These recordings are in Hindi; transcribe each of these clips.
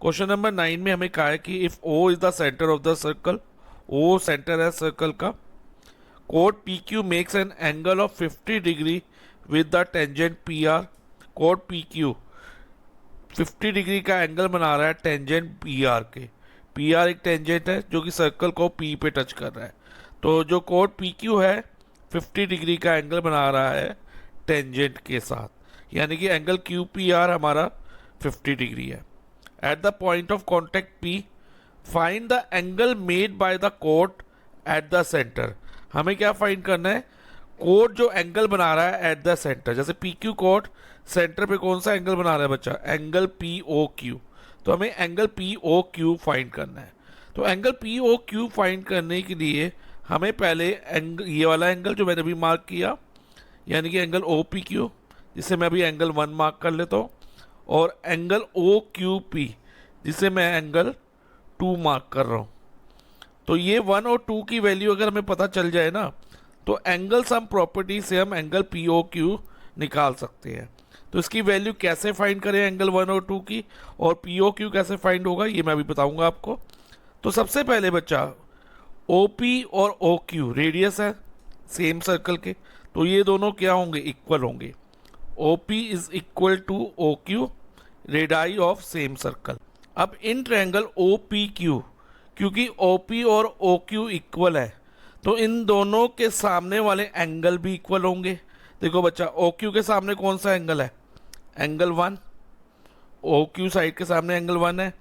क्वेश्चन नंबर 9 में हमें कहा है कि if O is the centre of the circle, O centre है सर्कल का, code PQ makes an angle of 50 degree with the tangent PR। Code PQ 50 degree का एंगल बना रहा है टेंजेंट PR के। PR एक टेंजेंट है जो कि सर्कल को P पे टच कर रहा है। तो जो कोड PQ है 50 डिग्री का एंगल बना रहा है टेंजेंट के साथ, यानी कि एंगल QPR हमारा 50 डिग्री है। At the point of contact P find the angle made by the code at the centre. हमें क्या फाइंड करना है? कोड जो एंगल बना रहा है एट द सेंटर। जैसे PQ कोड सेंटर पे कौन सा एंगल बना रहा है बच्चा? Angle POQ। तो हमें एंगल POQ फाइंड करना है। तो एंगल POQ फाइंड करने के लिए हमें पहले ये वाला एंगल जो मैंने अभी मार्क किया, यानी कि एंगल OPQ, जिसे मैं अभी एंगल 1 मार्क कर लेता हूँ, और एंगल OQP जिसे मैं एंगल 2 मार्क कर रहा हूँ। तो ये 1 और 2 की वैल्यू अगर हमें पता चल जाए ना, तो एंगल सम प्रॉपर्टी से हम एंगल POQ निकाल सकते हैं। तो इसकी वैल्यू कैसे फाइंड करें एंगल 1 और 2 की, और POQ कैसे फाइंड होगा ये मैं अभी बताऊंगा आपको। तो सबसे पहले बच्चा OP और OQ रेडियस है सेम सर्कल के, तो ये दोनों क्या होंगे? इक्वल होंगे। OP is equal to OQ, radii of same circle. अब इन ट्रायंगल OPQ, क्योंकि OP और OQ इक्वल है, तो इन दोनों के सामने वाले एंगल भी इक्वल होंगे। देखो बच्चा, OQ के सामने कौन सा एंगल है? एंगल 1। OQ साइड के सामने एंगल 1 है,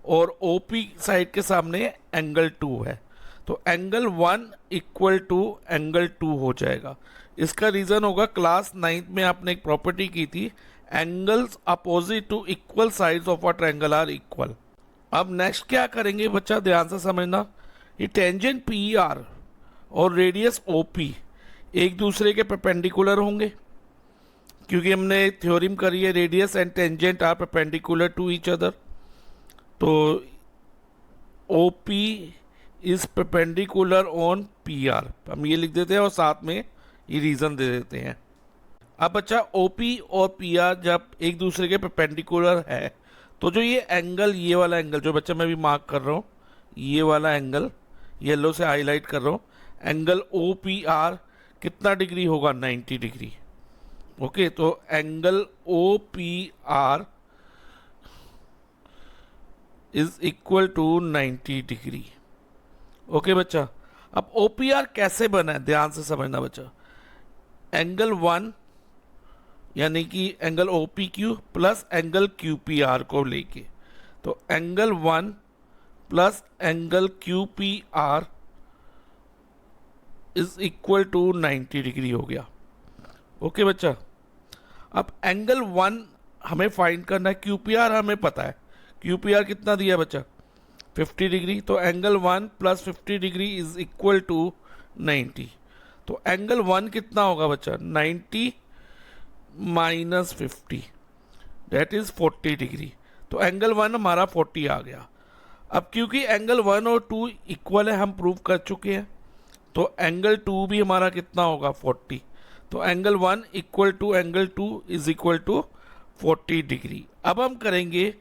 और OP साइड के सामने एंगल 2 है। तो एंगल 1 इक्वल टू एंगल 2 हो जाएगा। इसका रीजन होगा क्लास 9th में आपने एक प्रॉपर्टी की थी, angles opposite to equal sides of a triangle are equal. अब नेक्स्ट क्या करेंगे बच्चा, ध्यान से समझना। ये टेंजेंट PR और रेडियस OP एक दूसरे के परपेंडिकुलर होंगे, क्योंकि हमने थ्योरम करी है radius and tangent are perpendicular to each other. तो OP is perpendicular on PR, हम ये लिख देते हैं और साथ में ये रीजन दे देते हैं। अब बच्चा OP और PR जब एक दूसरे के परपेंडिकुलर है, तो जो ये एंगल, ये वाला एंगल जो बच्चा मैं भी मार्क कर रहा हूँ, ये वाला एंगल येलो से हाईलाइट कर रहा हूँ, एंगल OPR कितना डिग्री होगा? 90 डिग्री। ओके, तो angle OPR is equal to 90 degree. Okay बच्चा, अब OPR कैसे बना है ध्यान से समझना बच्चा। एंगल 1 यानी कि angle OPQ plus angle QPR को लेके, तो angle 1 plus angle QPR is equal to 90 degree हो गया। ओके बच्चा, अब एंगल 1 हमें फाइंड करना है, QPR हमें पता है। QPR कितना दिया बच्चा? 50 डिग्री। तो angle 1 plus 50 degree is equal to 90। तो एंगल 1 कितना होगा बच्चा? 90 माइनस 50, डेट इज 40 डिग्री। तो एंगल 1 हमारा 40 आ गया। अब क्योंकि एंगल 1 और 2 इक्वल है, हम प्रूव कर चुके हैं, तो एंगल 2 भी हमारा कितना होगा? 40। तो angle 1 equal to angle 2 is equal to 40 degree. अब हम करेंगे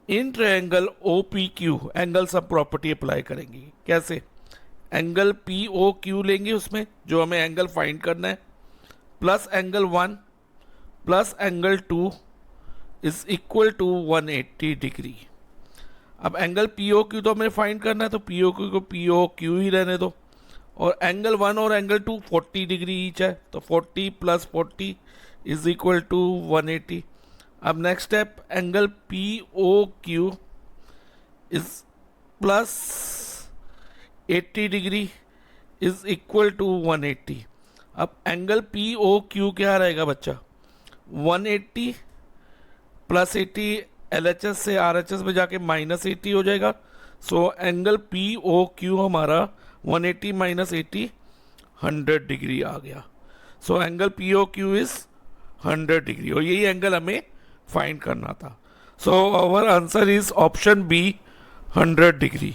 in triangle OPQ angle sum property apply करेंगे। कैसे? एंगल POQ लेंगे, उसमें जो हमें एंगल फाइंड करना है, plus angle 1 plus angle 2 is equal to 180 degree. अब एंगल POQ तो हमें फाइंड करना है, तो POQ को POQ ही रहने दो, और एंगल 1 और एंगल 2 40 डिग्री ईच है, तो 40 प्लस 40 इज इक्वल टू 180। अब next step, angle POQ is plus 80 degree is equal to 180। अब एंगल POQ क्या रहेगा बच्चा? 180 प्लस 80 LHS से RHS में जाके माइनस 80 हो जाएगा। सो एंगल POQ हमारा 180 माइनस 80 100 डिग्री आ गया। So angle POQ is 100 degree, और यही एंगल हमें फाइंड करना था। So our answer is option B, 100 degree.